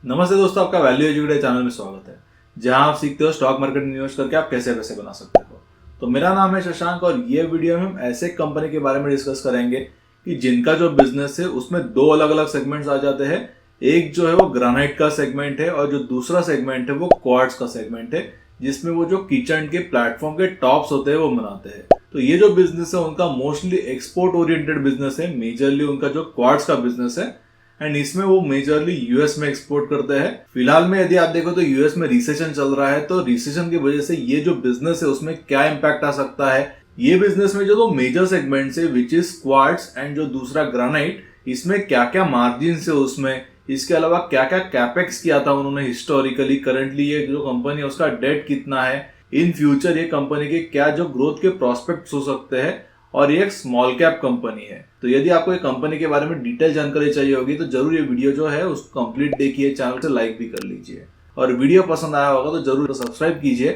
नमस्ते दोस्तों, आपका वैल्यू एजुकेटर चैनल में स्वागत है, जहां आप सीखते हो स्टॉक मार्केट में इन्वेस्ट करके आप कैसे पैसे बना सकते हो। तो मेरा नाम है शशांक और ये वीडियो में हम ऐसे कंपनी के बारे में डिस्कस करेंगे कि जिनका जो बिजनेस है उसमें दो अलग अलग सेगमेंट्स आ जाते हैं। एक जो है वो ग्रेनाइट का सेगमेंट है और जो दूसरा सेगमेंट है वो क्वार्ट्ज का सेगमेंट है, जिसमें वो जो किचन के प्लेटफॉर्म के टॉप्स होते हैं वो बनाते हैं। तो ये जो बिजनेस है उनका मोस्टली एक्सपोर्ट ओरिएंटेड बिजनेस है। मेजरली उनका जो क्वार्ट्ज का बिजनेस है एंड इसमें वो मेजरली यूएस में एक्सपोर्ट करते हैं। फिलहाल में यदि आप देखो तो यूएस में रिसेशन चल रहा है, तो रिसेशन की वजह से ये जो बिजनेस है उसमें क्या इम्पैक्ट आ सकता है। ये बिजनेस में जो दो मेजर सेगमेंट्स है विच इज क्वार्ट्ज एंड जो दूसरा ग्रेनाइट, इसमें क्या क्या मार्जिन है उसमें, इसके अलावा क्या क्या कैपेक्स किया था उन्होंने हिस्टोरिकली, करंटली ये जो कंपनी है उसका डेट कितना है, इन फ्यूचर ये कंपनी के क्या जो ग्रोथ के प्रोस्पेक्ट्स हो सकते हैं, और ये एक स्मॉल कैप कंपनी है। तो यदि आपको ये कंपनी के बारे में डिटेल जानकारी चाहिए होगी तो जरूर ये वीडियो जो है उसको कंप्लीट देखिए, चैनल से लाइक भी कर लीजिए और वीडियो पसंद आया होगा तो जरूर सब्सक्राइब कीजिए।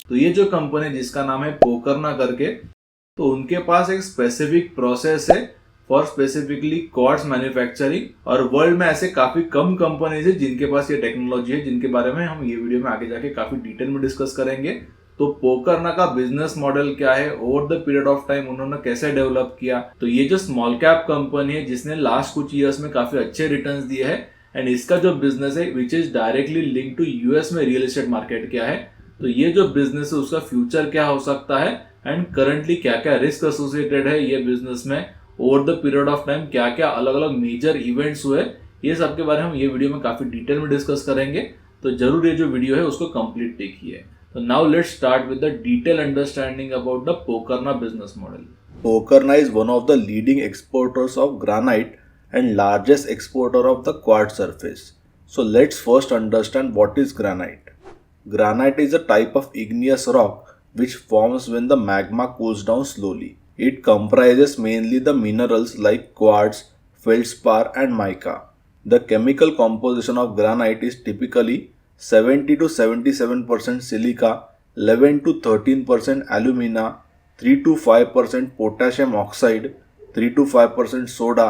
तो ये जो कंपनी जिसका नाम है पोकरना करके, तो उनके पास एक स्पेसिफिक प्रोसेस है फॉर स्पेसिफिकली क्वार्ट्ज मैन्युफैक्चरिंग, और वर्ल्ड में ऐसे काफी कम कंपनीज है जिनके पास ये टेक्नोलॉजी है, जिनके बारे में हम ये वीडियो में आगे जाके काफी डिटेल में डिस्कस करेंगे। तो पोकरना का बिजनेस मॉडल क्या है, over the period of time उन्होंने कैसे डेवलप किया। तो ये जो स्मॉल कैप कंपनी है जिसने लास्ट कुछ ईयर्स में काफी अच्छे रिटर्न्स दिए हैं, एंड इसका जो बिजनेस है which is directly link to US में रियल एस्टेट मार्केट क्या है, तो ये जो बिजनेस है उसका फ्यूचर क्या हो सकता है एंड करंटली क्या क्या रिस्क एसोसिएटेड है ये बिजनेस में, over the period of time क्या क्या अलग अलग मेजर इवेंट्स हुए, ये सब के बारे में हम ये वीडियो में काफी डिटेल में डिस्कस करेंगे। तो जरूर ये जो वीडियो है उसको कंप्लीट देखिए। So now let's start with the detailed understanding about the Pokarna business model. Pokarna is one of the leading exporters of granite and largest exporter of the quartz surface. So let's first understand what is granite. Granite is a type of igneous rock which forms when the magma cools down slowly. It comprises mainly the minerals like quartz, feldspar and mica. The chemical composition of granite is typically 70 to 77% silica, 11 to 13% alumina, 3 to 5% potassium oxide, 3 to 5% soda,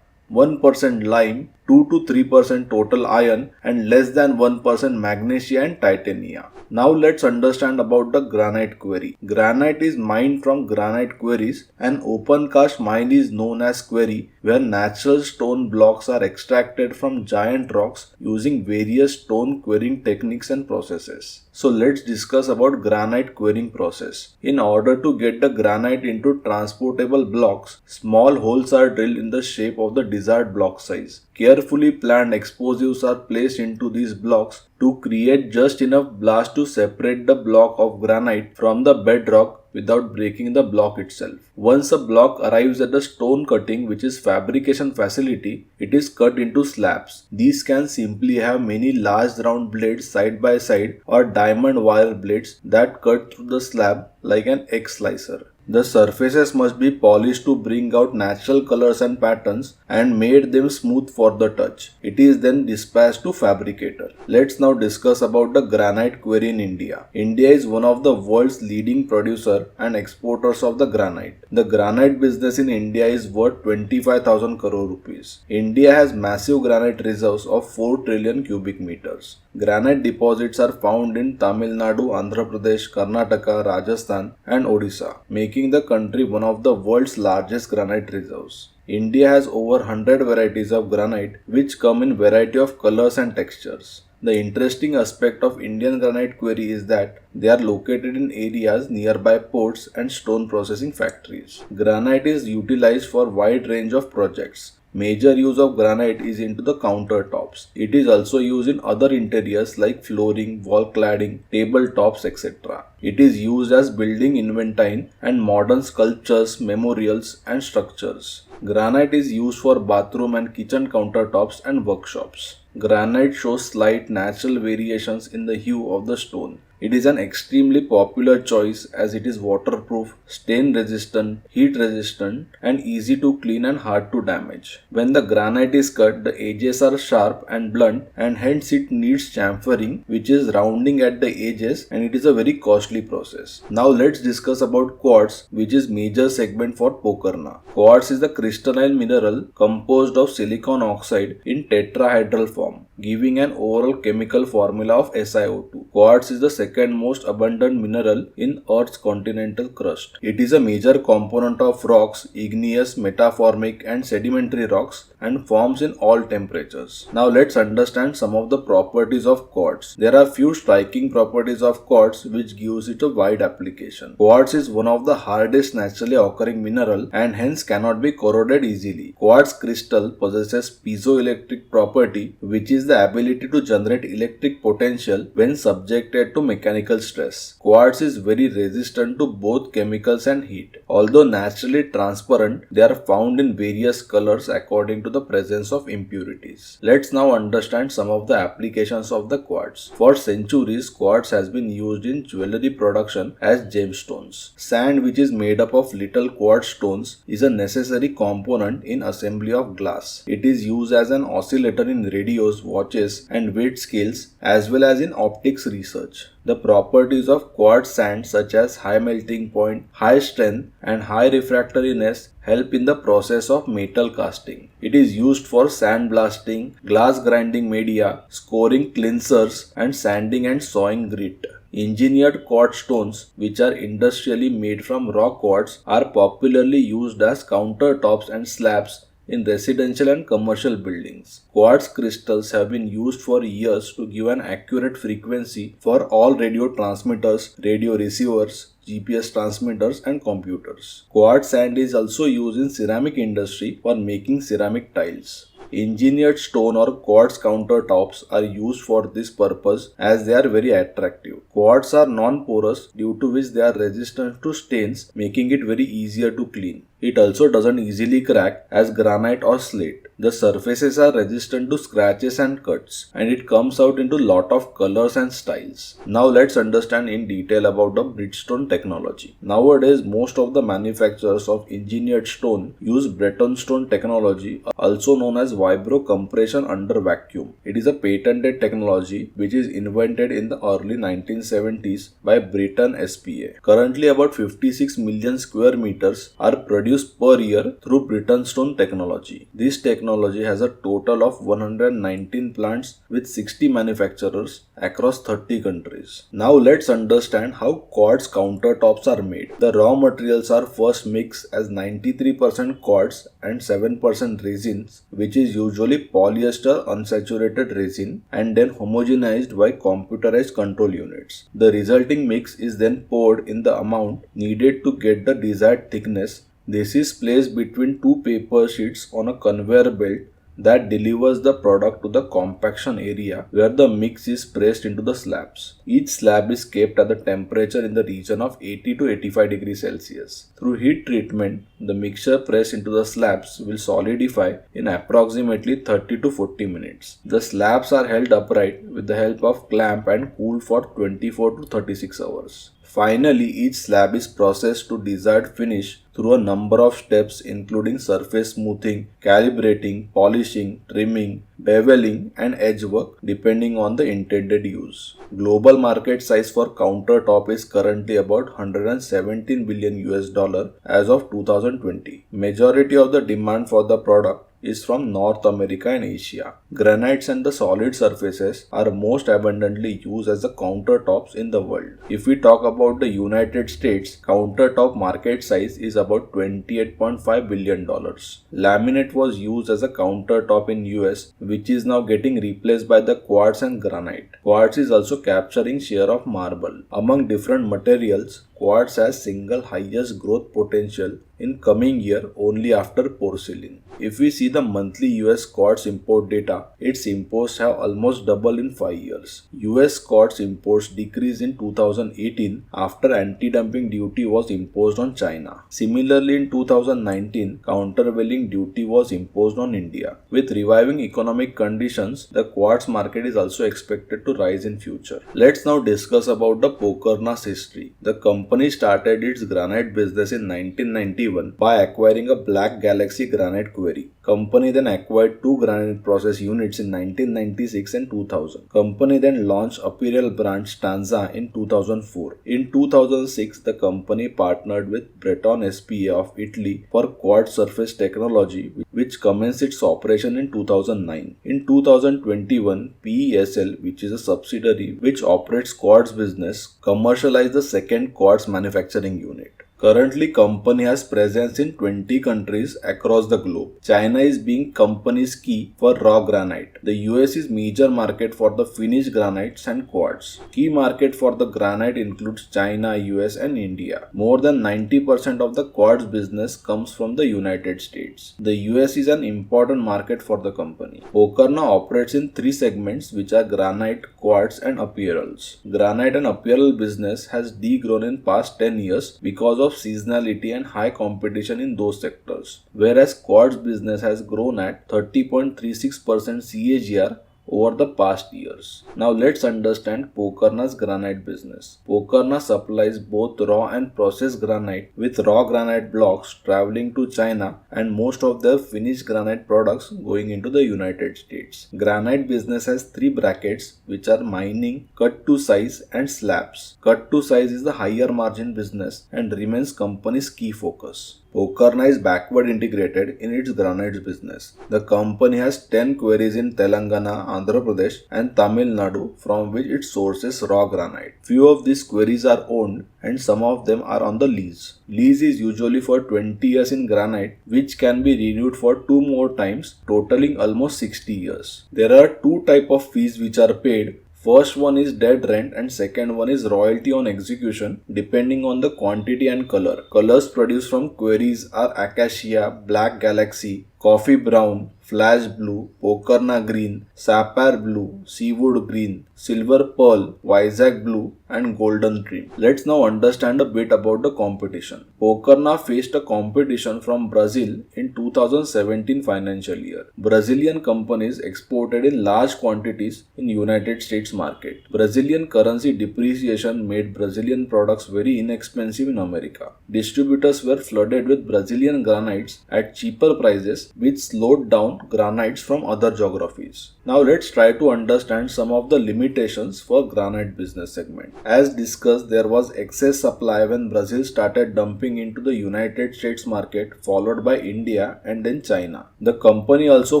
1% lime, 2 to 3% total iron, and less than 1% magnesia and titania. Now let's understand about the granite quarry. Granite is mined from granite quarries. An open cast mine is known as quarry, where natural stone blocks are extracted from giant rocks using various stone quarrying techniques and processes. So let's discuss about granite quarrying process. In order to get the granite into transportable blocks, small holes are drilled in the shape of the desired block size. Carefully planned explosives are placed into these blocks to create just enough blast to separate the block of granite from the bedrock without breaking the block itself. Once a block arrives at the stone cutting, which is fabrication facility, it is cut into slabs. These can simply have many large round blades side by side or diamond wire blades that cut through the slab like an egg slicer. The surfaces must be polished to bring out natural colors and patterns and made them smooth for the touch. It is then dispatched to fabricator. Let's now discuss about the granite quarry in India. India is one of the world's leading producer and exporters of the granite. The granite business in India is worth 25,000 crore rupees. India has massive granite reserves of 4 trillion cubic meters. Granite deposits are found in Tamil Nadu, Andhra Pradesh, Karnataka, Rajasthan and Odisha, making the country one of the world's largest granite reserves. India has over 100 varieties of granite which come in variety of colors and textures. The interesting aspect of Indian granite quarry is that they are located in areas nearby ports and stone processing factories. Granite is utilized for wide range of projects. Major use of granite is into the countertops. It is also used in other interiors like flooring, wall cladding, tabletops, etc. It is used as building inventine and modern sculptures, memorials and structures. Granite is used for bathroom and kitchen countertops and workshops. Granite shows slight natural variations in the hue of the stone. It is an extremely popular choice as it is waterproof, stain resistant, heat resistant and easy to clean and hard to damage. When the granite is cut, the edges are sharp and blunt and hence it needs chamfering, which is rounding at the edges, and it is a very costly process. Now let's discuss about quartz, which is major segment for Pokarna. Quartz is the crystalline mineral composed of silicon oxide in tetrahedral form, giving an overall chemical formula of SiO2. Quartz is the second most abundant mineral in Earth's continental crust. It is a major component of rocks, igneous, metaformic and sedimentary rocks, and forms in all temperatures. Now let's understand some of the properties of quartz. There are few striking properties of quartz which gives it a wide application. Quartz is one of the hardest naturally occurring mineral and hence cannot be corroded easily. Quartz crystal possesses piezoelectric property, which is the ability to generate electric potential when subjected to mechanical stress. Quartz is very resistant to both chemicals and heat. Although naturally transparent, they are found in various colors according to the presence of impurities. Let's now understand some of the applications of the quartz. For centuries, quartz has been used in jewelry production as gemstones. Sand, which is made up of little quartz stones, is a necessary component in assembly of glass. It is used as an oscillator in radios, watches, and weight scales, as well as in optics research. The properties of quartz sand, such as high melting point, high strength, and high refractoriness, help in the process of metal casting. It is used for sandblasting, glass grinding media, scoring cleansers, and sanding and sawing grit. Engineered quartz stones, which are industrially made from raw quartz, are popularly used as countertops and slabs in residential and commercial buildings. Quartz crystals have been used for years to give an accurate frequency for all radio transmitters, radio receivers, GPS transmitters and computers. Quartz sand is also used in ceramic industry for making ceramic tiles. Engineered stone or quartz countertops are used for this purpose as they are very attractive. Quartz are non-porous, due to which they are resistant to stains, making it very easier to clean. It also doesn't easily crack as granite or slate. The surfaces are resistant to scratches and cuts, and it comes out into lot of colors and styles. Now let's understand in detail about the Bridgestone technology. Nowadays, most of the manufacturers of engineered stone use Breton stone technology, also known as vibro compression under vacuum. It is a patented technology which is invented in the early 1970s by Breton SPA. Currently, about 56 million square meters are produced per year through Breton stone technology. This technology has a total of 119 plants with 60 manufacturers across 30 countries. Now let's understand how quartz countertops are made. The raw materials are first mixed as 93% quartz and 7% resins, which is usually polyester unsaturated resin, and then homogenized by computerized control units. The resulting mix is then poured in the amount needed to get the desired thickness. This is placed between two paper sheets on a conveyor belt that delivers the product to the compaction area where the mix is pressed into the slabs. Each slab is kept at the temperature in the region of 80 to 85 degrees Celsius. Through heat treatment, the mixture pressed into the slabs will solidify in approximately 30 to 40 minutes. The slabs are held upright with the help of clamp and cooled for 24 to 36 hours. Finally, each slab is processed to desired finish through a number of steps including surface smoothing, calibrating, polishing, trimming, beveling and edge work depending on the intended use. Global market size for countertop is currently about 117 billion US dollar as of 2020. Majority of the demand for the product is from North America and Asia. Granites and the solid surfaces are most abundantly used as the countertops in the world. If we talk about the United States, countertop market size is about $28.5 billion. Laminate was used as a countertop in US, which is now getting replaced by the quartz and granite. Quartz is also capturing share of marble. Among different materials, quartz has single highest growth potential in coming year only after porcelain. If we see the monthly US quartz import data, its imports have almost doubled in 5 years. US quartz imports decreased in 2018 after anti-dumping duty was imposed on China. Similarly, in 2019, countervailing duty was imposed on India. With reviving economic conditions, the quartz market is also expected to rise in future. Let's now discuss about the Pokernas history. The company started its granite business in 1991 by acquiring a Black Galaxy granite quarry. Company then acquired two granite process units in 1996 and 2000. Company then launched apparel brand Stanza in 2004. In 2006, the company partnered with Breton SPA of Italy for quad surface technology, which commenced its operation in 2009. In 2021, PESL, which is a subsidiary which operates quads business, commercialized the second quads manufacturing unit. Currently, company has presence in 20 countries across the globe. China is being company's key for raw granite. The US is major market for the finished granites and quartz. Key market for the granite includes China, US and India. More than 90% of the quartz business comes from the United States. The US is an important market for the company. Pokarna operates in three segments, which are granite, quartz and apparels. Granite and apparel business has degrown in past 10 years because of seasonality and high competition in those sectors, whereas quartz business has grown at 30.36% CAGR over the past years. Now let's understand Pokarna's granite business. Pokarna supplies both raw and processed granite, with raw granite blocks traveling to China and most of their finished granite products going into the United States. Granite business has three brackets, which are mining, cut to size and slabs. Cut to size is the higher margin business and remains company's key focus. Pokarna is backward integrated in its granites business. The company has 10 quarries in Telangana, Andhra Pradesh and Tamil Nadu from which it sources raw granite. Few of these quarries are owned and some of them are on the lease. Lease is usually for 20 years in granite, which can be renewed for 2 more times, totaling almost 60 years. There are two types of fees which are paid. First one is dead rent and second one is royalty on execution depending on the quantity and color. Colors produced from quarries are acacia, black galaxy, coffee brown, flash blue, Pokarna green, sapphire blue, seawood green, silver pearl, Vizag blue and golden trim. Let's now understand a bit about the competition. Pokarna faced a competition from Brazil in 2017 financial year. Brazilian companies exported in large quantities in United States market. Brazilian currency depreciation made Brazilian products very inexpensive in America. Distributors were flooded with Brazilian granites at cheaper prices, which slowed down granites from other geographies. Now let's try to understand some of the limitations for granite business segment. As discussed, there was excess supply when Brazil started dumping into the United States market, followed by India and then China. The company also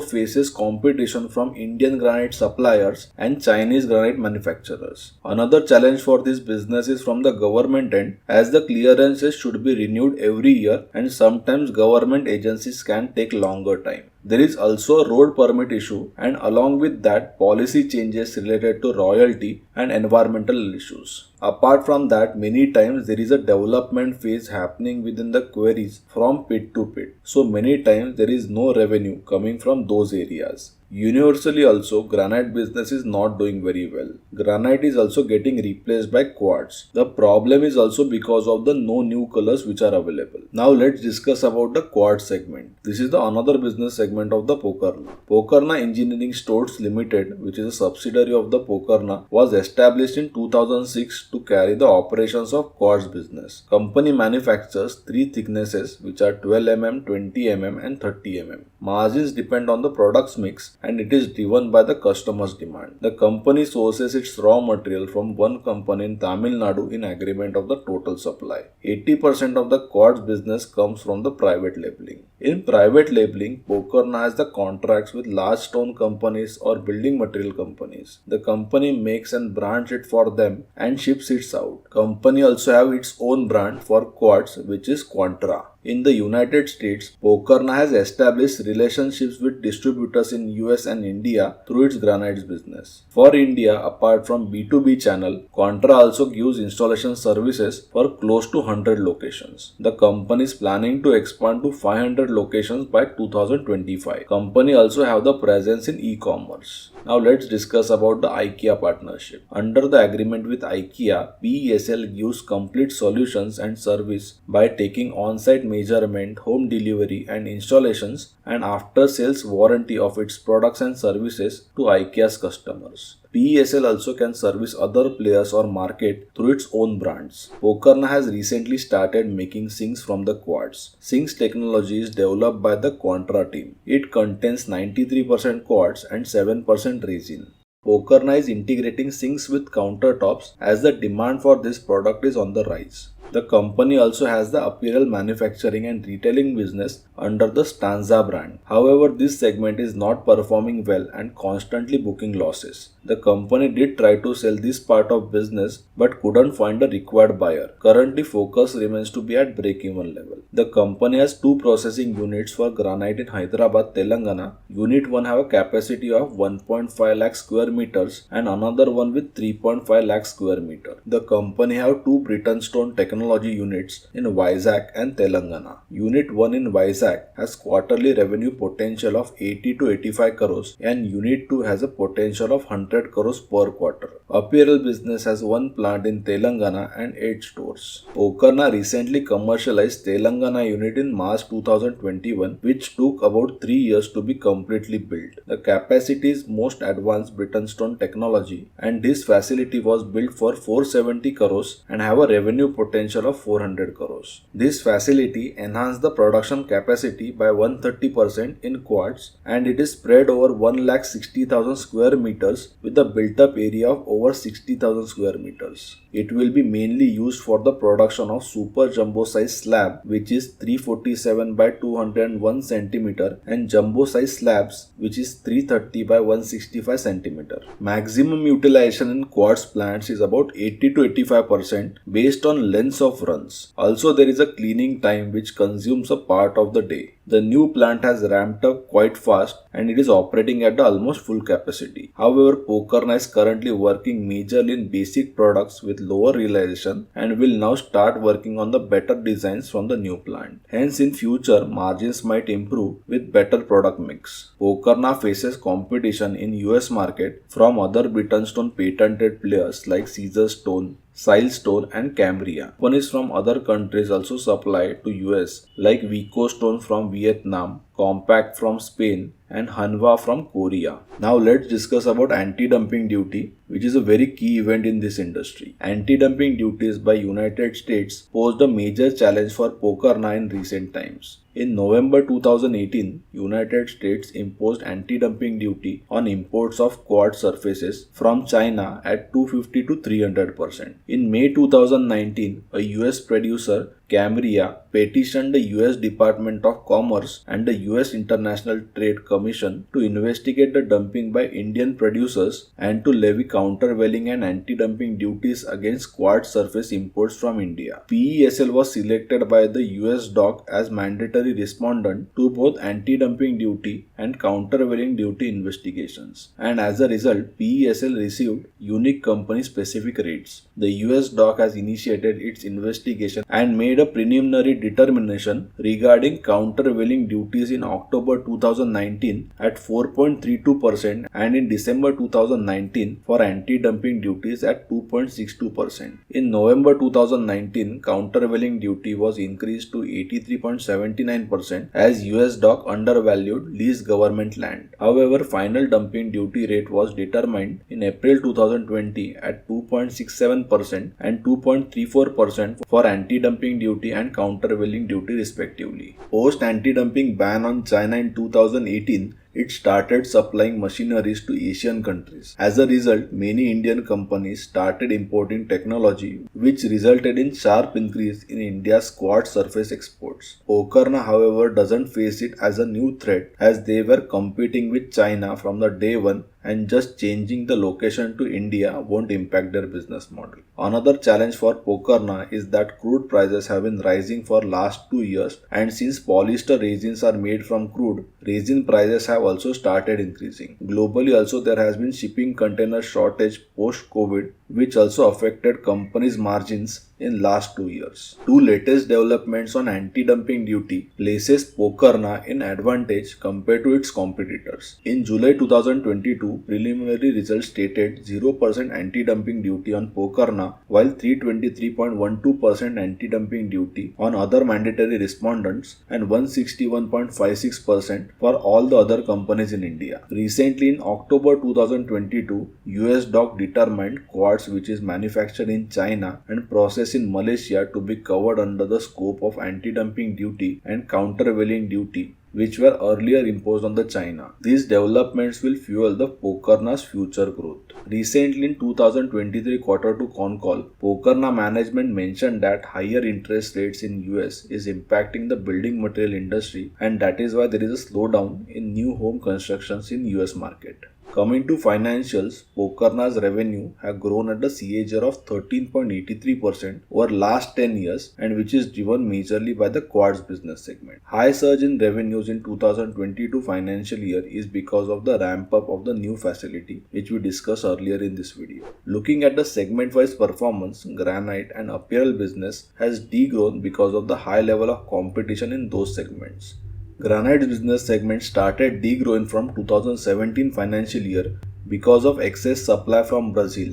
faces competition from Indian granite suppliers and Chinese granite manufacturers. Another challenge for this business is from the government end, as the clearances should be renewed every year and sometimes government agencies can take longer time. There is also a road permit issue and along with that policy changes related to royalty and environmental issues. Apart from that, many times there is a development phase happening within the quarries from pit to pit. So many times there is no revenue coming from those areas. Universally also, granite business is not doing very well. Granite is also getting replaced by quartz. The problem is also because of the no new colors which are available. Now let's discuss about the quartz segment. This is the another business segment of the Pokarna. Pokarna Engineering Stores Limited, which is a subsidiary of the Pokarna, was established in 2006 to carry the operations of quartz business. Company manufactures three thicknesses which are 12 mm, 20 mm and 30 mm. Margins depend on the product's mix and it is driven by the customer's demand. The company sources its raw material from one company in Tamil Nadu in agreement of the total supply. 80% of the quartz business comes from the private labeling. In private labeling, Pokarna has the contracts with large stone companies or building material companies. The company makes and brands it for them and ships it out. Company also have its own brand for quartz, which is Quantra. In the United States, Pokarna has established relationships with distributors in US and India through its granites business. For India, apart from B2B channel, Quantra also gives installation services for close to 100 locations. The company is planning to expand to 500 locations by 2025. Company also have the presence in e-commerce. Now let's discuss about the IKEA partnership. Under the agreement with IKEA, PESL gives complete solutions and service by taking on-site measurement, home delivery and installations and after-sales warranty of its products and services to IKEA's customers. PESL also can service other players or market through its own brands. Pokerna has recently started making sinks from the quartz. Sinks technology is developed by the Quantra team. It contains 93% quartz and 7% resin. Pokerna is integrating sinks with countertops as the demand for this product is on the rise. The company also has the apparel manufacturing and retailing business under the Stanza brand. However, this segment is not performing well and constantly booking losses. The company did try to sell this part of business but couldn't find a required buyer. Currently, focus remains to be at break-even level. The company has two processing units for granite in Hyderabad, Telangana. Unit 1 have a capacity of 1.5 lakh square meters and another one with 3.5 lakh square meter. The company have two Britain Stone technology units in Vizag and Telangana. Unit 1 in Vizag has quarterly revenue potential of 80 to 85 crores and Unit 2 has a potential of 100 crores per quarter. Apparel business has one plant in Telangana and 8 stores. Pokerna recently commercialized Telangana unit in March 2021, which took about 3 years to be completely built. The capacity is most advanced Britain Stone technology and this facility was built for 470 crores and have a revenue potential of 400 crores. This facility enhanced the production capacity by 130% in quartz and it is spread over 1,60,000 square meters with a built-up area of over 60,000 square meters. It will be mainly used for the production of super jumbo size slab which is 347 by 201 cm and jumbo size slabs which is 330 by 165 cm. Maximum utilization in quartz plants is about 80 to 85% based on lengths of runs. Also, there is a cleaning time which consumes a part of the day. The new plant has ramped up quite fast and it is operating at almost full capacity. However, Pokerna is currently working majorly in basic products with lower realization and will now start working on the better designs from the new plant. Hence, in future, margins might improve with better product mix. Pokerna faces competition in US market from other Britain Stone patented players like Caesarstone, Silestone and Cambria. Companies from other countries also supply to US like Vico Stone from Vietnam, Compact from Spain and Hanwha from Korea. Now let's discuss about anti-dumping duty, which is a very key event in this industry. Anti-dumping duties by United States posed a major challenge for Pokerna in recent times. In November 2018, United States imposed anti-dumping duty on imports of quartz surfaces from China at 250 to 300%. In May 2019, a US producer, Cambria, petitioned the US Department of Commerce and the US International Trade Commission to investigate the dumping by Indian producers and to levy countervailing and anti-dumping duties against quartz surface imports from India. PESL was selected by the US DOC as mandatory respondent to both anti-dumping duty and countervailing duty investigations, and as a result, PESL received unique company specific rates. The US DOC has initiated its investigation and made a preliminary determination regarding countervailing duties in October 2019 at 4.32% and in December 2019 for anti-dumping duties at 2.62%. In November 2019, countervailing duty was increased to 83.79% as US DOC undervalued leased government land. However, final dumping duty rate was determined in April 2020 at 2.67% and 2.34% for anti-dumping duty and countervailing duty respectively. Post anti-dumping ban on China in 2018, it started supplying machineries to Asian countries. As a result, many Indian companies started importing technology, which resulted in sharp increase in India's quartz surface exports. Pokerna, however, doesn't face it as a new threat as they were competing with China from the day one and just changing the location to India won't impact their business model. Another challenge for Pokerna is that crude prices have been rising for last 2 years, and since polyester resins are made from crude, resin prices have also started increasing. Globally also there has been shipping container shortage post-COVID which also affected companies' margins in last 2 years. Two latest developments on anti-dumping duty places Pokarna in advantage compared to its competitors. In July 2022, preliminary results stated 0% anti-dumping duty on Pokarna, while 323.12% anti-dumping duty on other mandatory respondents and 161.56% for all the other companies in India. Recently, in October 2022, US DOC determined quartz which is manufactured in China and processed in Malaysia to be covered under the scope of anti-dumping duty and countervailing duty, which were earlier imposed on the China. These developments will fuel the Pokarna's future growth. Recently, in 2023 Q2 con call, Pokarna management mentioned that higher interest rates in US is impacting the building material industry, and that is why there is a slowdown in new home constructions in US market. Coming to financials, Pokarna's revenue have grown at a CAGR of 13.83% over last 10 years, and which is driven majorly by the quartz business segment. High surge in revenues in 2022 financial year is because of the ramp up of the new facility, which we discussed earlier in this video. Looking at the segment wise performance, granite and apparel business has degrown because of the high level of competition in those segments. Granite business segment started degrowing from 2017 financial year because of excess supply from Brazil,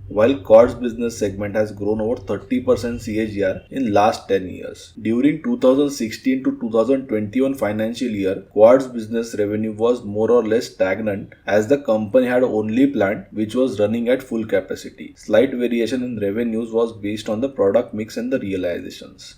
while quartz business segment has grown over 30% CAGR in last 10 years. During 2016 to 2021 financial year, quartz business revenue was more or less stagnant as the company had only plant which was running at full capacity. Slight variation in revenues was based on the product mix and the realizations.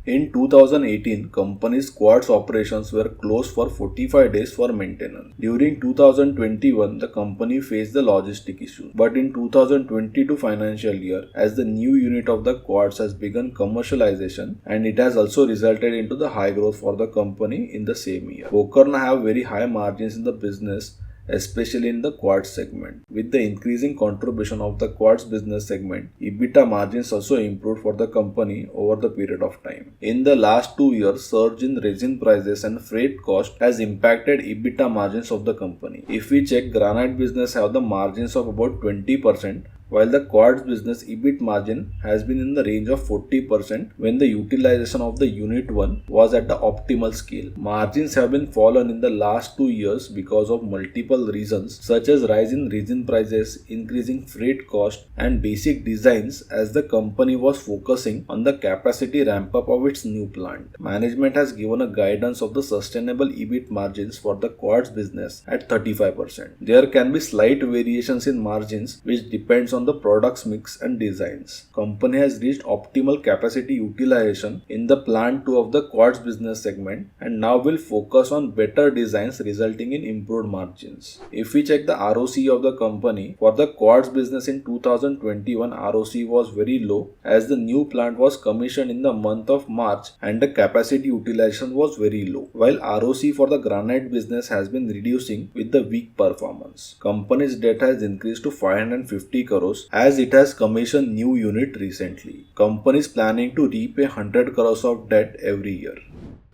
In 2018, company's quartz operations were closed for 45 days for maintenance. During 2021, the company faced the logistic issue. But in 2022 financial year, as the new unit of the quartz has begun commercialization, and it has also resulted into the high growth for the company in the same year. Pokarna have very high margins in the business, especially in the quartz segment. With the increasing contribution of the quartz business segment, EBITDA margins also improved for the company over the period of time. In the last 2 years, surge in resin prices and freight cost has impacted EBITDA margins of the company. If we check, granite business have the margins of about 20%, while the quartz business EBIT margin has been in the range of 40% when the utilization of the unit 1 was at the optimal scale. Margins have been fallen in the last 2 years because of multiple reasons such as rise in resin prices, increasing freight cost and basic designs as the company was focusing on the capacity ramp up of its new plant. Management has given a guidance of the sustainable EBIT margins for the quartz business at 35%. There can be slight variations in margins which depends on the products mix and designs. Company has reached optimal capacity utilization in the plant 2 of the quartz business segment and now will focus on better designs resulting in improved margins. If we check the ROC of the company, for the quartz business in 2021, ROC was very low as the new plant was commissioned in the month of March and the capacity utilization was very low, while ROC for the granite business has been reducing with the weak performance. Company's debt has increased to 550 crores as it has commissioned new unit recently. Company is planning to repay 100 crores of debt every year.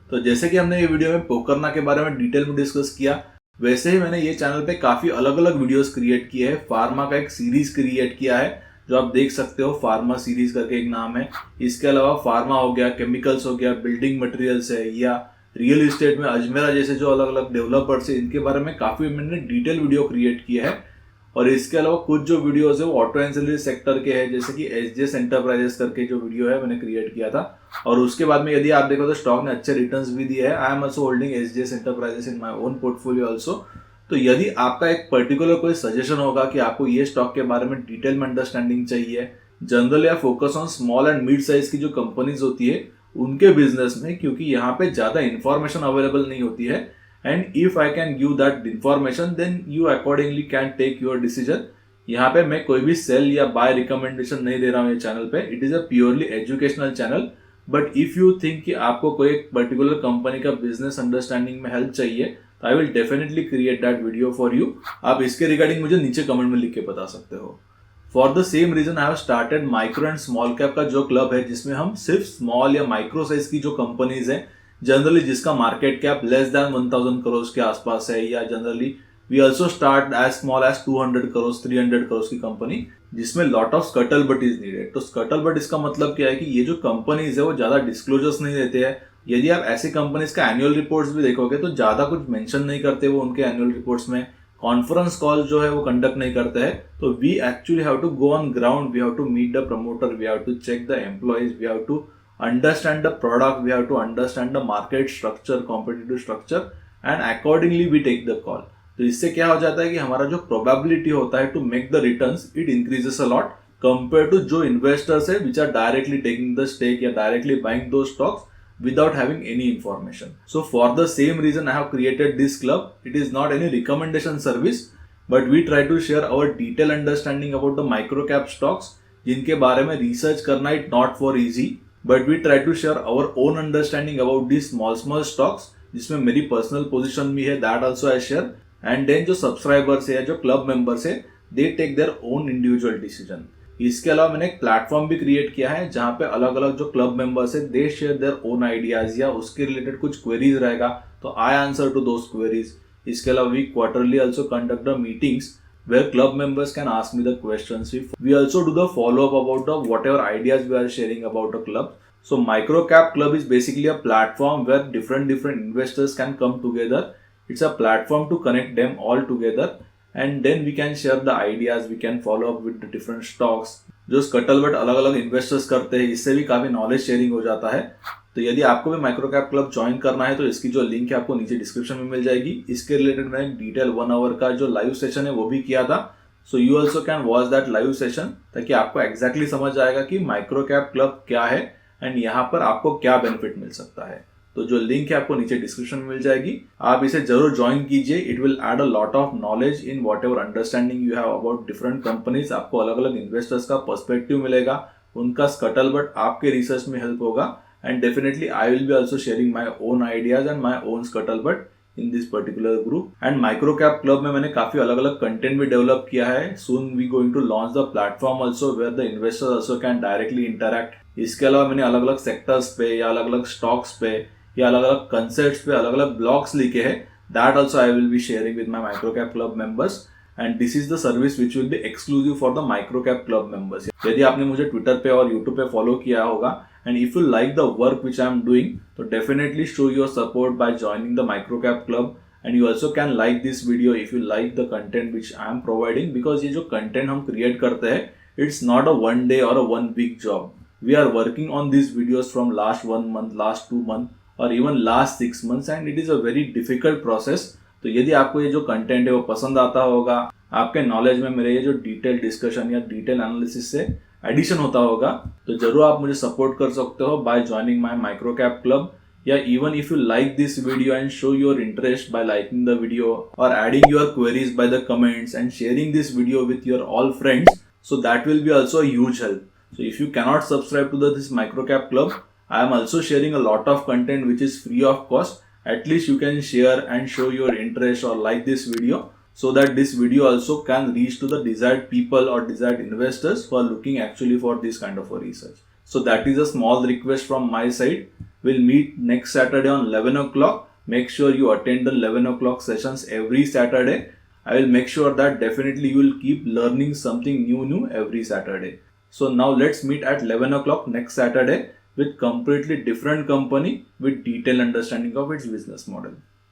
तो जैसे कि हमने ये video में पोकरना के बारे में detail में डिस्कस किया, वैसे ही मैंने ये चैनल पे काफी अलग अलग वीडियोस क्रिएट किए हैं। फार्मा का एक सीरीज क्रिएट किया है जो आप देख सकते हो, फार्मा सीरीज करके एक नाम है। इसके अलावा फार्मा हो गया, केमिकल्स हो गया, बिल्डिंग मटेरियल्स है या रियल इस्टेट में अजमेरा जैसे जो अलग अलग डेवलपर्स है, इनके बारे में काफी मैंने डिटेल वीडियो क्रिएट किया है। और इसके अलावा कुछ जो वीडियोस है वो ऑटो एंसिलरी सेक्टर के हैं, जैसे कि एसजेएस एंटरप्राइजेस करके जो वीडियो है मैंने क्रिएट किया था। और उसके बाद में यदि आप देखो तो स्टॉक ने अच्छे रिटर्न्स भी दिए हैं। I am also holding SJS enterprises in my own portfolio also. तो यदि आपका एक पर्टिकुलर कोई सजेशन होगा कि आपको ये स्टॉक के बारे में डिटेल में अंडरस्टैंडिंग चाहिए, जनरल या focus on small and mid size की जो कंपनीज होती है उनके बिजनेस में, क्योंकि यहाँ पे ज्यादा इंफॉर्मेशन अवेलेबल नहीं होती है, and if I can give that information then you accordingly can take your decision. यहाँ पे मैं कोई भी सेल या बाय रिकमेंडेशन नहीं दे रहा हूँ ये चैनल पे। It is a purely educational channel. But if you think कि आपको कोई एक पर्टिकुलर कंपनी का बिजनेस अंडरस्टैंडिंग में हेल्प चाहिए तो I will definitely create that video for you. आप इसके रिगार्डिंग मुझे नीचे कमेंट में लिख के बता सकते हो। For the same reason I have started micro and small cap का जो क्लब है, जिसमें हम सिर्फ स्मॉल या माइक्रो साइज की जो कंपनीज है जनरली जिसका market cap less than 1000 crore के आसपास है, या generally we also start as small as 200 crore 300 crore की कंपनी, जिसमें lot of scuttlebutt is needed. तो स्कटल बट इसका मतलब क्या है कि ये जो कंपनीज है वो ज्यादा डिस्क्लोजर्स नहीं देते हैं। यदि आप ऐसी कंपनीज का एनुअल रिपोर्ट्स भी देखोगे तो ज्यादा कुछ मेंशन नहीं करते वो उनके एनुअल रिपोर्ट्स में, कॉन्फ्रेंस कॉल जो है वो कंडक्ट नहीं करते हैं। तो we actually have to go on ground, we have to meet the promoter, we have to check the employees, we have to understand the product, we have to understand the market structure, competitive structure, and accordingly we take the call. तो इससे क्या हो जाता है कि हमारा जो probability होता है to make the returns it increases a lot compare to जो इन्वेस्टर्स है which are directly taking the stake या directly buying those stocks without having any information. So for the same reason I have created this club. It is not any recommendation service, but we try to share our detailed understanding about the micro cap stocks जिनके बारे में research करना it not for easy, but we try to share our own understanding about these small stocks जिसमें मेरी personal position भी है, that also I share, and then जो subscribers है या जो club members है they take their own individual decision. इसके अलावा मैंने एक प्लेटफॉर्म भी क्रिएट किया है जहाँ पे अलग अलग जो क्लब मेंबर्स है they share their own ideas या उसके रिलेटेड कुछ क्वेरीज रहेगा तो I answer to those queries. इसके अलावा we quarterly also conduct the meetings where club members can ask me the questions. We also do the follow up about the whatever ideas we are sharing about a club. So microcap club is basically a platform where different investors can come together. It's a platform to connect them all together. And then we can share the ideas, we can follow up with the different stocks. जो scuttle but अलग अलग investors करते हैं इससे भी काफी knowledge sharing हो जाता है। तो यदि आपको भी माइक्रो कैप क्लब ज्वाइन करना है तो इसकी जो लिंक है आपको नीचे डिस्क्रिप्शन में मिल जाएगी। इसके रिलेटेड मैंने डिटेल 1 आवर का जो लाइव सेशन है वो भी किया था। So you also can watch that live session ताकि आपको एग्जैक्टली समझ आएगा कि माइक्रो कैप क्लब क्या है एंड यहाँ पर आपको क्या बेनिफिट मिल सकता है। तो जो लिंक है आपको नीचे डिस्क्रिप्शन में मिल जाएगी, आप इसे जरूर ज्वाइन कीजिए। It will add a lot of knowledge in whatever understanding you have about different companies. आपको अलग अलग इन्वेस्टर्स का पर्सपेक्टिव मिलेगा, उनका स्कटल बट आपके रिसर्च में हेल्प होगा and definitely I will be also sharing my own ideas and my own scuttlebutt in this particular group. And micro cap club में मैंने काफी अलग अलग कंटेंट भी डेवलप किया है। Soon we going to launch the platform also where the investors also can directly interact. इसके अलावा मैंने अलग अलग सेक्टर्स पे या अलग अलग स्टॉक्स पे या अलग अलग कंसेप्ट्स पे अलग अलग ब्लॉग्स लिखे हैं, that also I will be sharing with my micro cap club members and this is the service which will be exclusive for the micro cap club members. यदि आपने मुझे ट्विटर पे और यूट्यूब पे फॉलो किया होगा and if you like the work which I am doing तो definitely show your support by joining the micro cap club and you also can like this video if you like the content which I am providing, because ये जो content हम create करते हैं it's not a 1 day or a 1 week job. We are working on these videos from last 1 month, last 2 months और even last 6 months and it is a very difficult process. तो यदि आपको ये जो content है वो पसंद आता होगा, आपके नॉलेज में मेरे ये जो डिटेल डिस्कशन या डिटेल एनालिसिस से एडिशन होता होगा, तो जरूर आप मुझे सपोर्ट कर सकते हो by joining my micro cap club. या even if you like this video and show your interest by liking the video और adding your queries by the comments and sharing this video with your all friends, so that will be also a huge help. So if you cannot subscribe to this microcap club, I am also sharing a lot of content which is free of cost. At least you can share and show your interest or like this video so that this video also can reach to the desired people or desired investors who are looking actually for this kind of a research. So that is a small request from my side. We'll meet next Saturday on 11 o'clock. Make sure you attend the 11 o'clock sessions every Saturday. I will make sure that definitely you will keep learning something new every Saturday. So now let's meet at 11 o'clock next Saturday with completely different company with detailed understanding of its business model.